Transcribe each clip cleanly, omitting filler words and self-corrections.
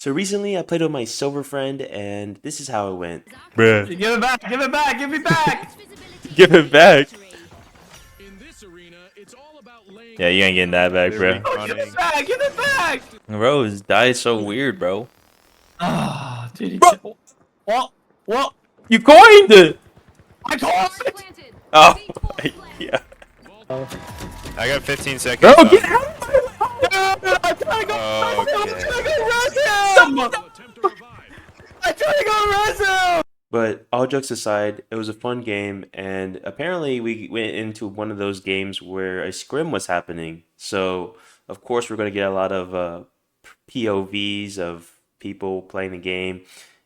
So recently I played with my silver friend and this is how it went. Bruh. Give it back! Give it back! Give me back! Give it back. Yeah, you ain't getting that back, bro. Oh, give it back! Give it back! Bro, his diet's so weird, bro. Ah, dude. He Bro! What? What? You coined it! I caught it! Oh, yeah. I got 15 seconds. Bro, left. get out of my way! Dude, I'm trying to go I'm trying to go res him! But all jokes aside, it was a fun game, and apparently we went into one of those games where a scrim was happening. So, of course, we're going to get a lot of POVs of people playing the game.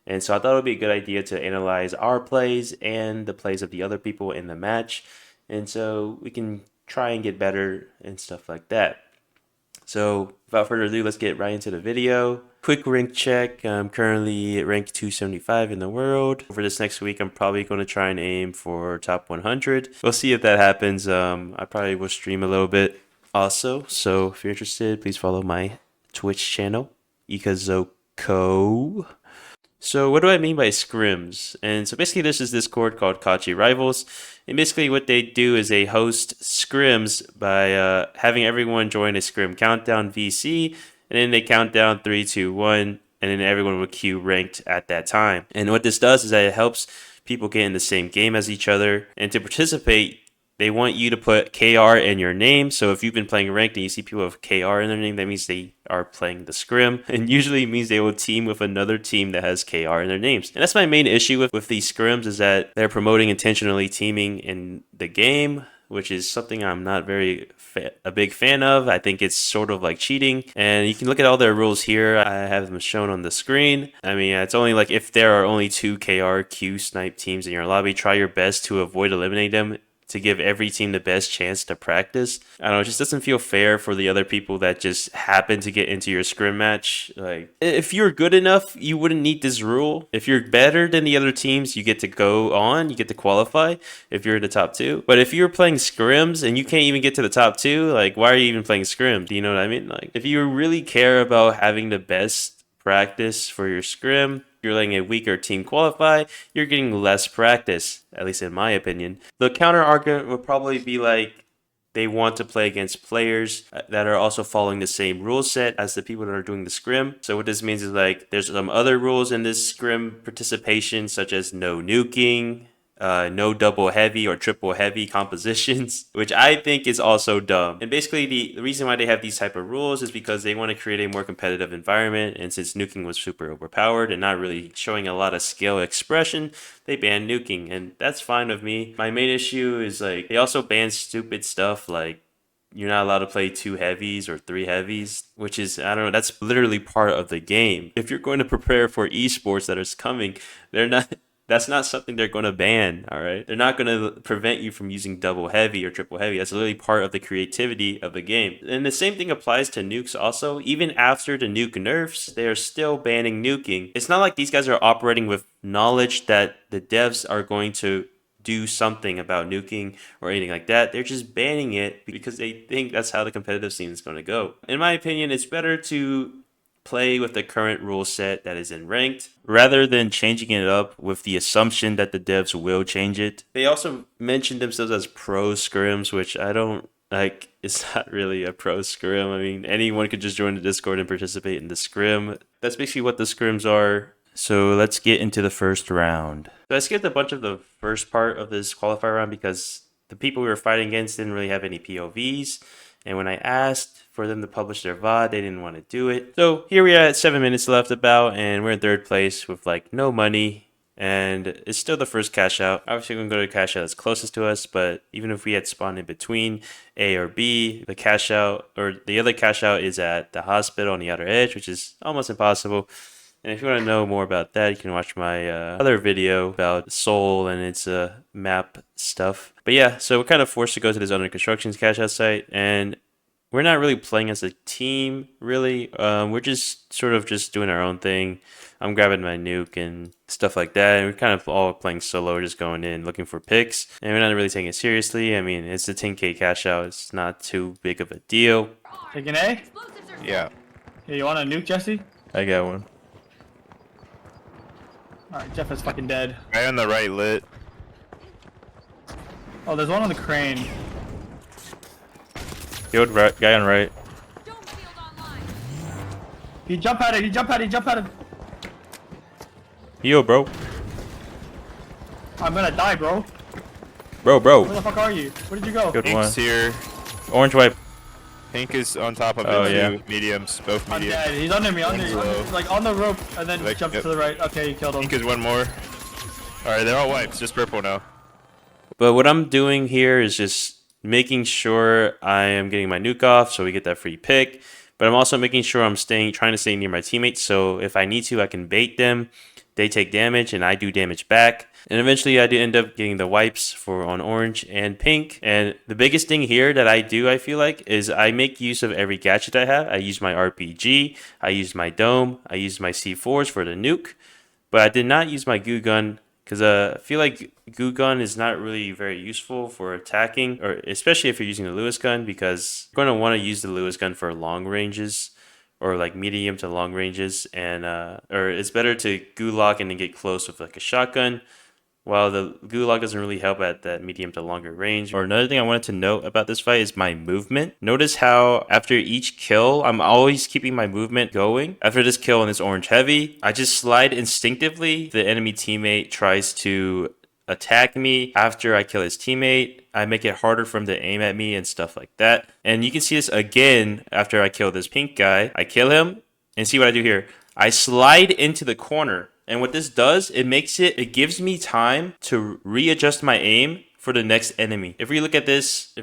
And so I thought it would be a good idea to analyze our plays and the plays of the other people in the match. And so we can try and get better and stuff like that. So without further ado, let's get right into the video. Quick rank check. I'm currently at rank 275 in the world. For this next week, I'm probably going to try and aim for top 100. We'll see if that happens. I probably will stream a little bit also. So if you're interested, please follow my Twitch channel, Ikazoko. So what do I mean by scrims? And so basically there's this Discord called Kachi Rivals. And basically what they do is they host scrims by having everyone join a scrim countdown VC. And then they count down 3, 2, 1. And then everyone will queue ranked at that time. And what this does is that it helps people get in the same game as each other. And to participate, they want you to put KR in your name. So if you've been playing ranked and you see people with KR in their name, that means they are playing the scrim. And usually it means they will team with another team that has KR in their names. And that's my main issue with these scrims, is that they're promoting intentionally teaming in the game, which is something I'm not a big fan of. I think it's sort of like cheating. And you can look at all their rules here. I have them shown on the screen. I mean, it's only like if there are only 2 KRQ snipe teams in your lobby, try your best to avoid eliminating them, to give every team the best chance to practice. I don't know, it just doesn't feel fair for the other people that just happen to get into your scrim match. Like, if you're good enough, you wouldn't need this rule. If you're better than the other teams, you get to go on, you get to qualify if you're in the top 2. But if you're playing scrims and you can't even get to the top 2, like, why are you even playing scrim? Do you know what I mean? Like, if you really care about having the best practice for your scrim, you're letting a weaker team qualify, you're getting less practice, at least in my opinion. The counter argument would probably be like, they want to play against players that are also following the same rule set as the people that are doing the scrim. So what this means is like, there's some other rules in this scrim participation, such as no nuking, no double heavy or triple heavy compositions, which I think is also dumb. And basically the reason why they have these type of rules is because they want to create a more competitive environment. And since nuking was super overpowered and not really showing a lot of skill expression, they banned nuking, and that's fine with me. My main issue is like, they also ban stupid stuff like, you're not allowed to play 2 heavies or 3 heavies, which is, I don't know, that's literally part of the game. If you're going to prepare for esports that is coming, that's not something they're going to ban, all right? They're not going to prevent you from using double heavy or triple heavy. That's literally part of the creativity of the game. And the same thing applies to nukes also. Even after the nuke nerfs, they are still banning nuking. It's not like these guys are operating with knowledge that the devs are going to do something about nuking or anything like that. They're just banning it because they think that's how the competitive scene is going to go. In my opinion, it's better to play with the current rule set that is in ranked, rather than changing it up with the assumption that the devs will change it. They also mentioned themselves as pro scrims, which I don't like. It's not really a pro scrim. I mean, anyone could just join the Discord and participate in the scrim. That's basically what the scrims are. So let's get into the first round. So I skipped a bunch of the first part of this qualifier round because the people we were fighting against didn't really have any POVs. And when I asked for them to publish their VOD, they didn't want to do it. So here we are at 7 minutes left about, and we're in 3rd place with like no money. And it's still the first cash out. Obviously, we're going to go to cash out that's closest to us. But even if we had spawned in between A or B, the cash out, or the other cash out, is at the hospital on the outer edge, which is almost impossible. And if you want to know more about that, you can watch my other video about Seoul and its map stuff. But yeah, so we're kind of forced to go to this under construction cash out site, and we're not really playing as a team, really. We're just sort of just doing our own thing. I'm grabbing my nuke and stuff like that, and we're kind of all playing solo, just going in, looking for picks, and we're not really taking it seriously. I mean, it's a 10K cash out. It's not too big of a deal. Taking A? Yeah. Yeah, you want a nuke, Jesse? I got one. Alright, Jeff is fucking dead. Guy on the right lit. Oh, there's one on the crane. Killed right, guy on right. He jumped at it, he jumped at it, he jumped at it. Heal, bro. I'm gonna die, bro. Bro. Where the fuck are you? Where did you go? Good Pink's one. here. Orange wipe. Pink is on top of Oh, it yeah. too. Mediums, both I'm mediums. dead. He's under me, low. like on the rope, and then Like, jumps yep. to the right. Okay, you killed him. Pink is one more. Alright, they're all wipes, just purple now. But what I'm doing here is just making sure I am getting my nuke off so we get that free pick. But I'm also making sure I'm trying to stay near my teammates, so if I need to, I can bait them. They take damage and I do damage back. And eventually I did end up getting the wipes for on orange and pink. And the biggest thing here that I do, I feel like, is I make use of every gadget I have. I use my RPG, I use my dome, I use my C4s for the nuke. But I did not use my goo gun because I feel like goo gun is not really very useful for attacking, or especially if you're using the Lewis gun, because you're going to want to use the Lewis gun for long ranges or like medium to long ranges, and or it's better to gulag and then get close with like a shotgun, while the gulag doesn't really help at that medium to longer range. Or another thing I wanted to note about this fight is my movement. Notice how after each kill, I'm always keeping my movement going. After this kill on this orange heavy, I just slide instinctively. The enemy teammate tries to attack me after I kill his teammate. I make it harder for him to aim at me and stuff like that. And you can see this again after I kill this pink guy. I kill him and see what I do here. I slide into the corner. And what this does, it gives me time to readjust my aim for the next enemy. If we look at this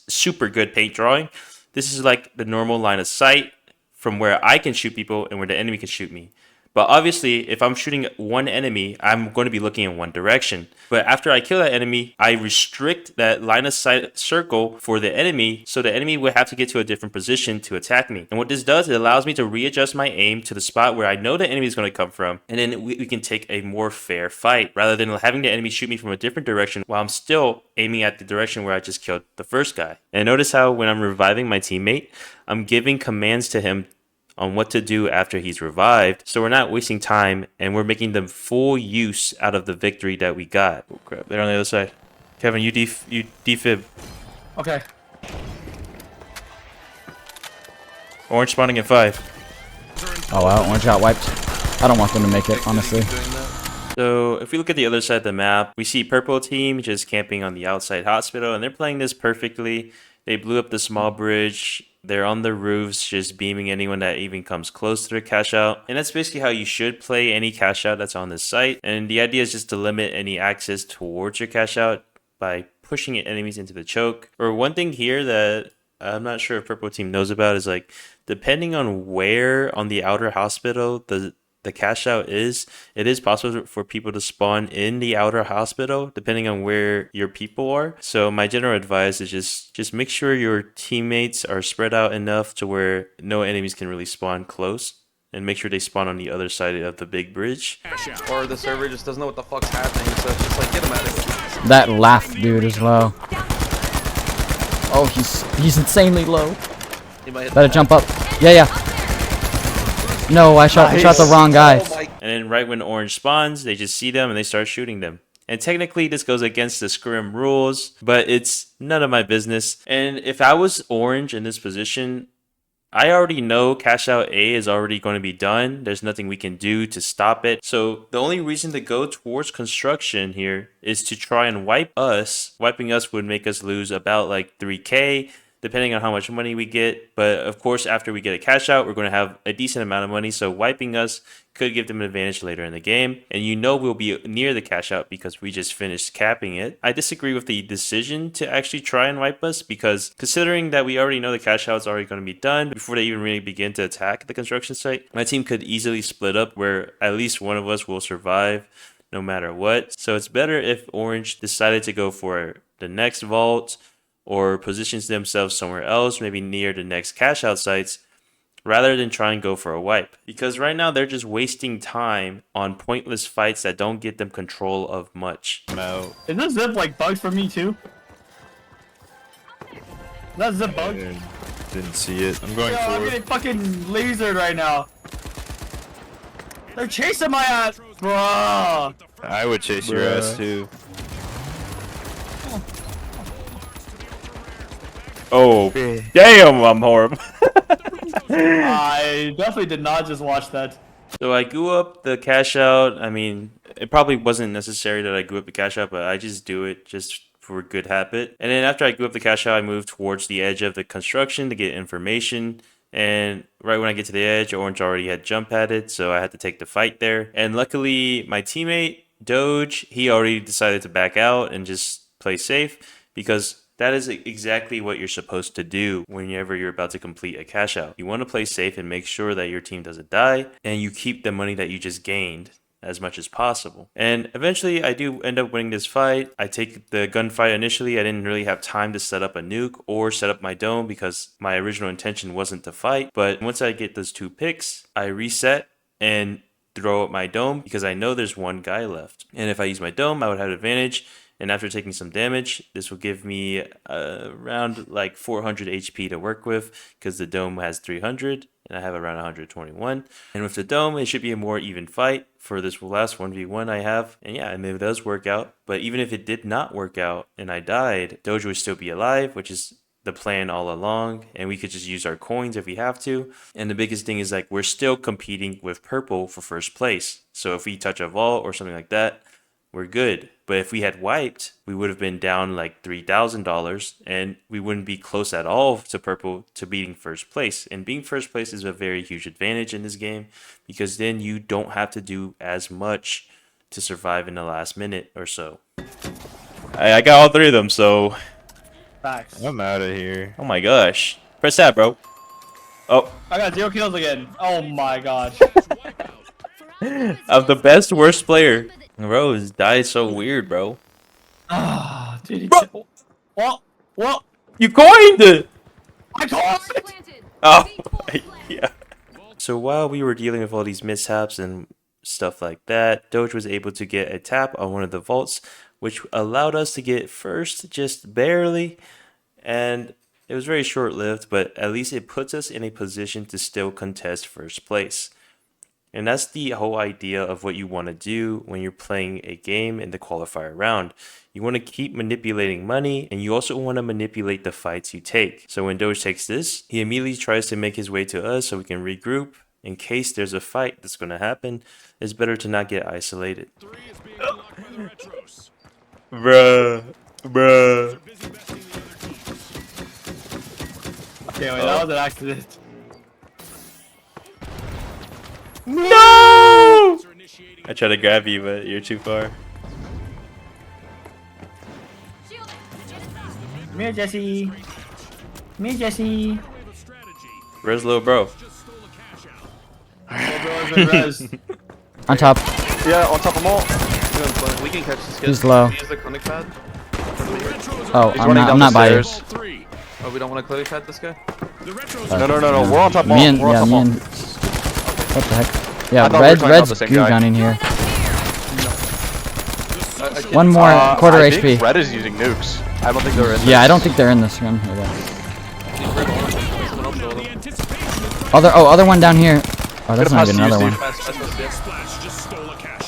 super good paint drawing, this is like the normal line of sight from where I can shoot people and where the enemy can shoot me. But obviously, if I'm shooting one enemy, I'm going to be looking in one direction. But after I kill that enemy, I restrict that line of sight circle for the enemy, so the enemy would have to get to a different position to attack me. And what this does, it allows me to readjust my aim to the spot where I know the enemy is going to come from, and then we can take a more fair fight, rather than having the enemy shoot me from a different direction while I'm still aiming at the direction where I just killed the first guy. And notice how when I'm reviving my teammate, I'm giving commands to him on what to do after he's revived, so we're not wasting time and we're making the full use out of the victory that we got. Oh crap, they're on the other side. Kevin, you defib. Okay. Orange spawning in 5. Oh wow, orange got wiped. I don't want them to make it, honestly. So if we look at the other side of the map, we see purple team just camping on the outside hospital, and they're playing this perfectly. They blew up the small bridge. They're on the roofs just beaming anyone that even comes close to their cash out. And that's basically how you should play any cash out that's on this site. And the idea is just to limit any access towards your cash out by pushing enemies into the choke. Or one thing here that I'm not sure if purple team knows about is, like, depending on where on the outer hospital the cash out is, it is possible for people to spawn in the outer hospital depending on where your people are. So my general advice is just make sure your teammates are spread out enough to where no enemies can really spawn close, and make sure they spawn on the other side of the big bridge. Or the server just doesn't know what the fuck's happening, so it's just like, get him out of here. That laugh dude is low. Oh, he's insanely low. He might hit Better the jump up. Yeah. No, I shot the wrong guy. Oh my. And then right when orange spawns, they just see them and they start shooting them. And technically this goes against the scrim rules, but it's none of my business. And if I was orange in this position, I already know cash out A is already going to be done. There's nothing we can do to stop it. So the only reason to go towards construction here is to try and wipe us. Wiping us would make us lose about like 3K. Depending on how much money we get. But of course, after we get a cash out, we're going to have a decent amount of money. So wiping us could give them an advantage later in the game. And you know we'll be near the cash out because we just finished capping it. I disagree with the decision to actually try and wipe us, because considering that we already know the cash out is already going to be done before they even really begin to attack the construction site, my team could easily split up where at least one of us will survive no matter what. So it's better if orange decided to go for the next vault, or positions themselves somewhere else, maybe near the next cash out sites, rather than try and go for a wipe. Because right now they're just wasting time on pointless fights that don't get them control of much. I'm out. Is this zip like bugs for me too? Is that zip bug? Didn't see it. I'm going Yo, I'm forward. getting fucking lasered right now. They're chasing my ass, bro. I would chase your ass too. Oh, damn, I'm horrible. I definitely did not just watch that. So I grew up the cash out. I mean, it probably wasn't necessary that I grew up the cash out, but I just do it just for a good habit. And then after I grew up the cash out, I moved towards the edge of the construction to get information. And right when I get to the edge, Orange already had jump padded, so I had to take the fight there. And luckily, my teammate, Doge, he already decided to back out and just play safe because that is exactly what you're supposed to do whenever you're about to complete a cash out. You want to play safe and make sure that your team doesn't die, and you keep the money that you just gained as much as possible. And eventually I do end up winning this fight. I take the gunfight initially. I didn't really have time to set up a nuke or set up my dome because my original intention wasn't to fight. But once I get those 2 picks, I reset and throw up my dome because I know there's one guy left. And if I use my dome, I would have advantage. And after taking some damage, this will give me around like 400 HP to work with because the dome has 300 and I have around 121. And with the dome, it should be a more even fight for this last 1v1 I have. And yeah, and it does work out. But even if it did not work out and I died, Doge would still be alive, which is the plan all along, and we could just use our coins if we have to. And the biggest thing is like we're still competing with purple for first place. So if we touch a vault or something like that, we're good. But if we had wiped, we would have been down like $3,000 and we wouldn't be close at all to purple to beating first place. And being first place is a very huge advantage in this game because then you don't have to do as much to survive in the last minute or so. I got all 3 of them, so... Facts. I'm out of here. Oh my gosh. Press that, bro. Oh, I got 0 kills again. Oh my gosh. I'm the best, worst player. Bro, this died so weird, bro. Ah, dude. Bro. What? You coined it! I called it. Oh, yeah. So while we were dealing with all these mishaps and stuff like that, Doge was able to get a tap on one of the vaults, which allowed us to get first just barely. And it was very short-lived, but at least it puts us in a position to still contest first place. And that's the whole idea of what you want to do when you're playing a game in the qualifier round. You want to keep manipulating money, and you also want to manipulate the fights you take. So when Doge takes this, he immediately tries to make his way to us so we can regroup. In case there's a fight that's going to happen, it's better to not get isolated. Bruh. Okay, wait, that was an accident. No! I tried to grab you, but you're too far. Me and Jesse. Where's little bro? On top. Yeah, on top of all. We can catch this guy. He's low. Use the clinic pad. Oh, He's I'm running down not the by you. stairs. Oh, we don't want to clinic pad this guy? No. We're on top Me and, We're on yeah, top me mall. and... What the heck? Yeah, I thought we were talking about Red's the same goo guy. gunning here. I can't- One more, quarter I HP. think Red is using nukes. I don't think they're in. Yeah, I don't think they're in this room. Other one down here. Oh, that's not even another one.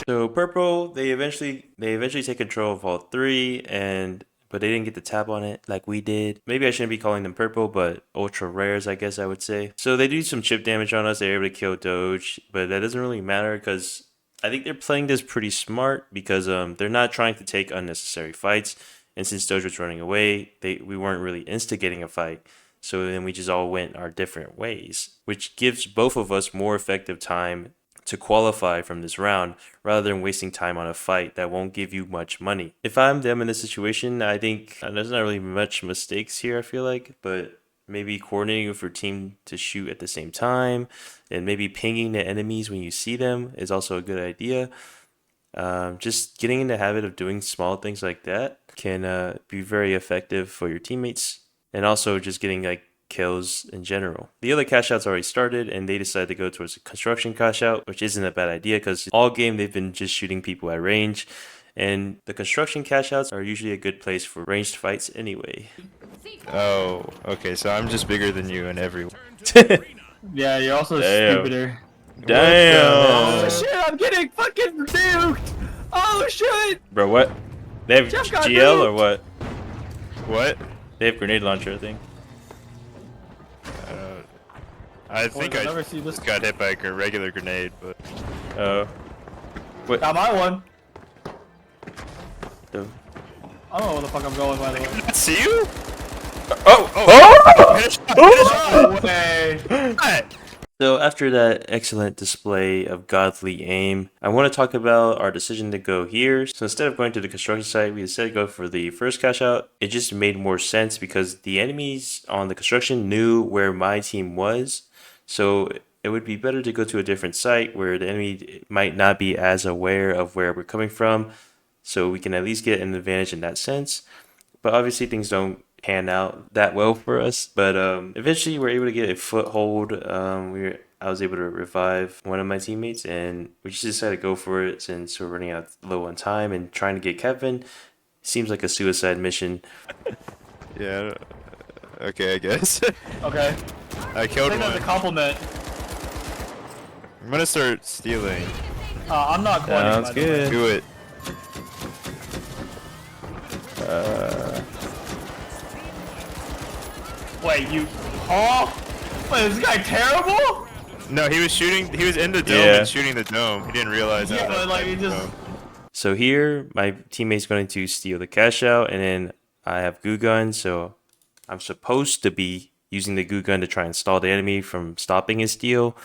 So purple, they eventually take control of all 3, but they didn't get the tap on it like we did. Maybe I shouldn't be calling them purple, but ultra rares, I guess I would say. So they do some chip damage on us. They're able to kill Doge, but that doesn't really matter because I think they're playing this pretty smart because they're not trying to take unnecessary fights. And since Doge was running away, we weren't really instigating a fight. So then we just all went our different ways, which gives both of us more effective time to qualify from this round rather than wasting time on a fight that won't give you much money. If I'm them in this situation, I think there's not really much mistakes here, I feel like, but maybe coordinating with your team to shoot at the same time and maybe pinging the enemies when you see them is also a good idea. Just getting in the habit of doing small things like that can be very effective for your teammates, and also just getting like kills in general. The other cash outs already started and they decided to go towards a construction cash out, which isn't a bad idea because all game they've been just shooting people at range, and the construction cash outs are usually a good place for ranged fights anyway. Oh, okay, so I'm just bigger than you in every... Yeah, you're also Damn. stupider. Damn. Oh shit, fucking nuked! Oh shit! Bro, what? They have Jeff got GL nuked. or what? What? They have grenade launcher, I think. I think I'll I never see this. just got hit by a regular grenade, but Oh. Got my one. So- I don't know where the fuck I'm going, by the way. see you? Oh! Finish up, No way! So after that excellent display of godly aim, I want to talk about our decision to go here. So instead of going to the construction site, we decided to go for the first cash out. It just made more sense because the enemies on the construction knew where my team was. So it would be better to go to a different site where the enemy might not be as aware of where we're coming from. So we can at least get an advantage in that sense. But obviously things don't pan out that well for us, but eventually we're able to get a foothold. I was able to revive one of my teammates, and we just decided to go for it since we're running out low on time and trying to get Kevin. Seems like a suicide mission. yeah. Okay, I guess. Okay. I killed Take that as a one. compliment. I'm gonna start stealing. I'm not quite. Sounds good. Do it. Wait, you. Oh! Wait, is this guy terrible? No, he was shooting. He was in the dome Yeah. and shooting the dome. He didn't realize Yeah, that. but like, he just. So here, my teammate's going to steal the cash out, and then I have goo gun, so I'm supposed to be using the goo gun to try and stall the enemy from stopping his steal,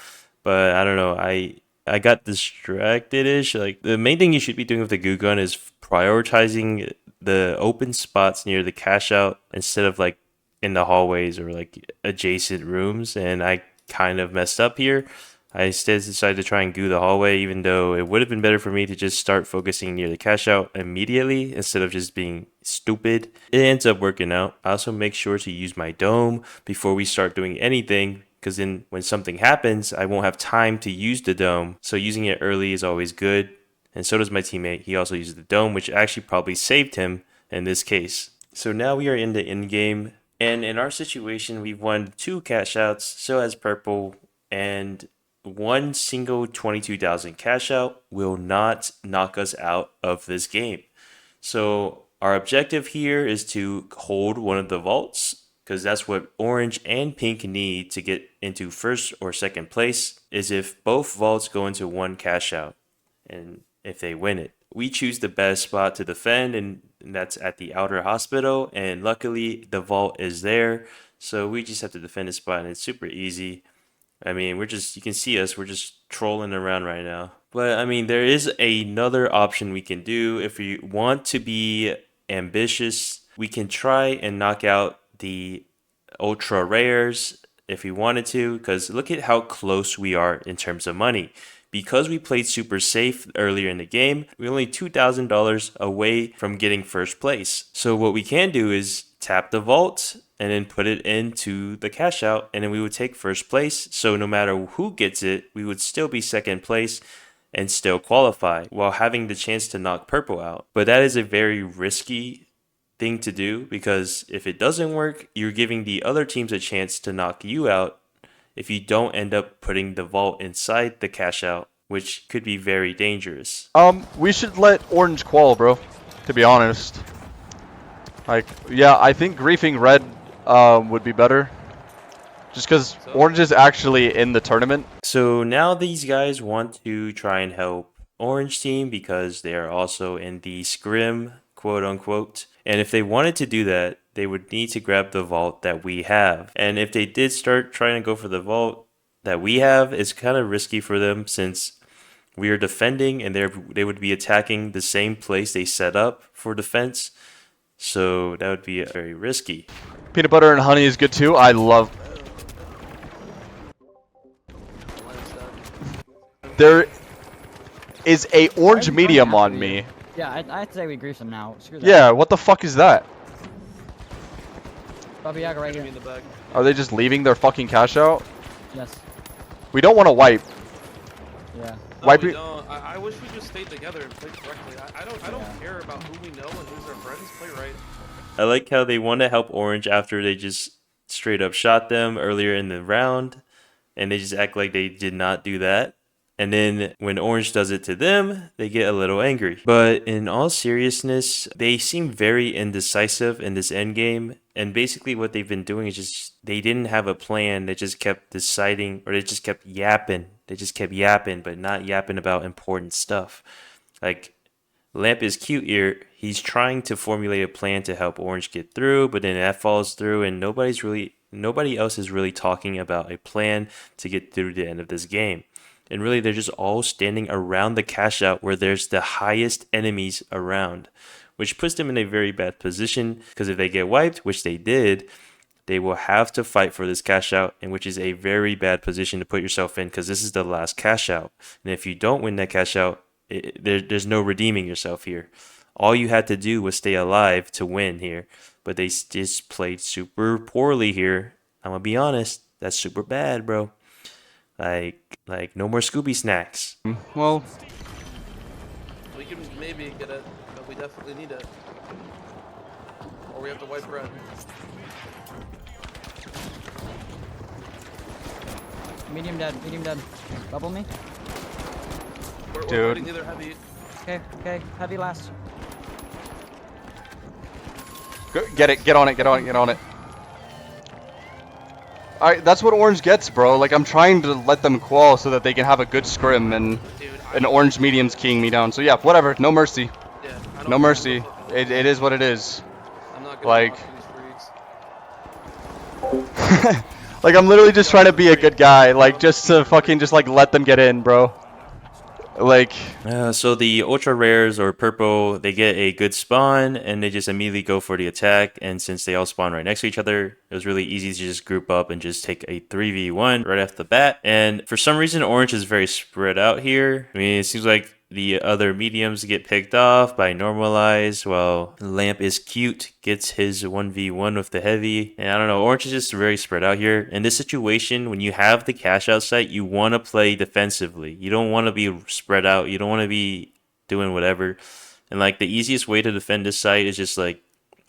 but I don't know. I got distracted-ish. Like the main thing you should be doing with the goo gun is prioritizing the open spots near the cash out instead of like in the hallways or like adjacent rooms, and I kind of messed up here. I instead decided to try and goo the hallway, even though it would have been better for me to just start focusing near the cash out immediately instead of just being stupid. It ends up working out. I also make sure to use my dome before we start doing anything, because then when something happens, I won't have time to use the dome. So using it early is always good. And so does my teammate. He also uses the dome, which actually probably saved him in this case. So now we are in the end game. And in our situation, we've won 2 cash outs, so has Purple, and one single 22,000 cash out will not knock us out of this game. So our objective here is to hold one of the vaults, because that's what orange and pink need to get into first or second place, is if both vaults go into one cash out, and if they win it. We choose the best spot to defend, and that's at the outer hospital, and luckily the vault is there, so we just have to defend the spot, and it's super easy. I mean, you can see us, we're just trolling around right now. But I mean, there is another option we can do. If we want to be ambitious, we can try and knock out the ultra rares if we wanted to, because look at how close we are in terms of money. Because we played super safe earlier in the game, we're only $2,000 away from getting first place. So what we can do is tap the vault and then put it into the cash out, and then we would take first place. So no matter who gets it, we would still be second place and still qualify while having the chance to knock Purple out. But that is a very risky thing to do, because if it doesn't work, you're giving the other teams a chance to knock you out if you don't end up putting the vault inside the cash out, which could be very dangerous. We should let orange qual, bro. To be honest. Like, yeah, I think griefing red would be better. Just because orange is actually in the tournament. So now these guys want to try and help orange team because they are also in the scrim, quote unquote. And if they wanted to do that, they would need to grab the vault that we have. And if they did start trying to go for the vault that we have, it's kind of risky for them since we are defending and they would be attacking the same place they set up for defense. So that would be very risky. Peanut butter and honey is good too. I love... There is a orange medium on me. Yeah, I'd say we grief them now. Screw that. Yeah, what the fuck is that? Bobby Yaga right Me here. in the back. Are they just leaving their fucking cash out? Yes. We don't want to wipe. Yeah. No, Wipe we it- don't. I wish we just stayed together and played correctly. I don't care about who we know and who's our friends. Play right. I like how they want to help orange after they just straight up shot them earlier in the round, and they just act like they did not do that. And then when Orange does it to them, they get a little angry. But in all seriousness, they seem very indecisive in this end game. And basically what they've been doing is just, they didn't have a plan. They just kept deciding, or they just kept yapping. They just kept yapping, but not yapping about important stuff. Like, Lamp is cute here. He's trying to formulate a plan to help Orange get through, but then that falls through, and nobody else is really talking about a plan to get through the end of this game. And really, they're just all standing around the cash out where there's the highest enemies around, which puts them in a very bad position, because if they get wiped, which they did, they will have to fight for this cash out, and which is a very bad position to put yourself in, because this is the last cash out. And if you don't win that cash out, there's no redeeming yourself here. All you had to do was stay alive to win here, but they just played super poorly here. I'm gonna be honest, that's super bad, bro. Like no more Scooby snacks. Well, We can maybe get it, but we definitely need it. Or we have to wipe red. Medium dead. Bubble me. We're Dude. fighting either heavy. Okay, heavy last. get it. Get on it. Alright, that's what Orange gets, bro. Like, I'm trying to let them qual so that they can have a good scrim, and Dude, an Orange medium's keying me down. So yeah, whatever. No mercy. yeah, I don't No care mercy. what It is what it is. I'm not gonna like- talk to these freaks. Like, I'm literally just trying to be a good guy. Like, just to fucking just, like, let them get in, bro. Like, So the ultra rares or purple, they get a good spawn and they just immediately go for the attack. And since they all spawn right next to each other, it was really easy to just group up and just take a 3v1 right off the bat. And for some reason, Orange is very spread out here. I mean, it seems like the other mediums get picked off by normalize, while Lamp is cute, gets his 1v1 with the heavy. And I don't know, Orange is just very spread out here. In this situation, when you have the cash out site, you want to play defensively. You don't want to be spread out. You don't want to be doing whatever. And like the easiest way to defend this site is just like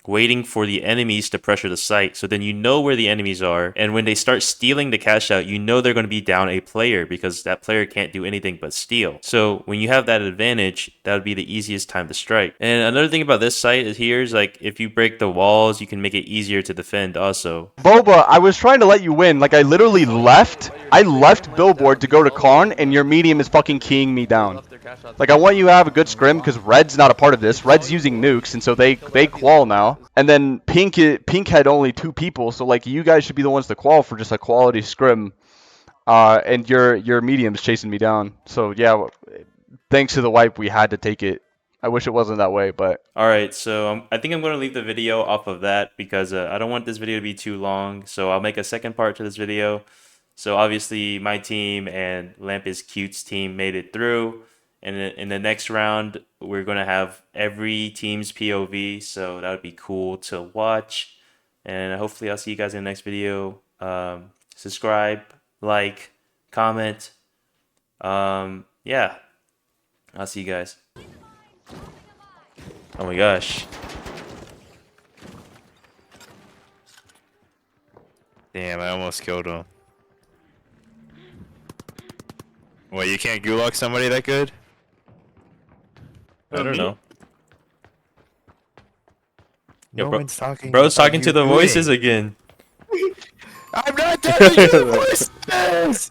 waiting for the enemies to pressure the site. So then you know where the enemies are. And when they start stealing the cash out, you know they're going to be down a player, because that player can't do anything but steal. So when you have that advantage, that would be the easiest time to strike. And another thing about this site is here is like, if you break the walls, you can make it easier to defend also. Boba, I was trying to let you win. Like, I literally left. I left Billboard to go to Karn, and your medium is fucking keying me down. Left their cash out. Like, I want you to have a good scrim, because Red's not a part of this. Red's using nukes, and so they qual now. And then Pink had only 2 people, so like, you guys should be the ones to qual for just a quality scrim. And your medium's chasing me down. So yeah, thanks to the wipe, we had to take it. I wish it wasn't that way, but All right, so I think I'm going to leave the video off of that, because I don't want this video to be too long. So I'll make a second part to this video. So obviously my team and Lamp is Cute's team made it through. And in the next round, we're going to have every team's POV. So that would be cool to watch. And hopefully I'll see you guys in the next video. Subscribe, like, comment. Yeah, I'll see you guys. Oh my gosh. Damn, I almost killed him. What, you can't gulag somebody that good? I don't know. No Yo, bro- one's talking. Bro's about talking you to the doing. voices again. I'm not telling you the voices!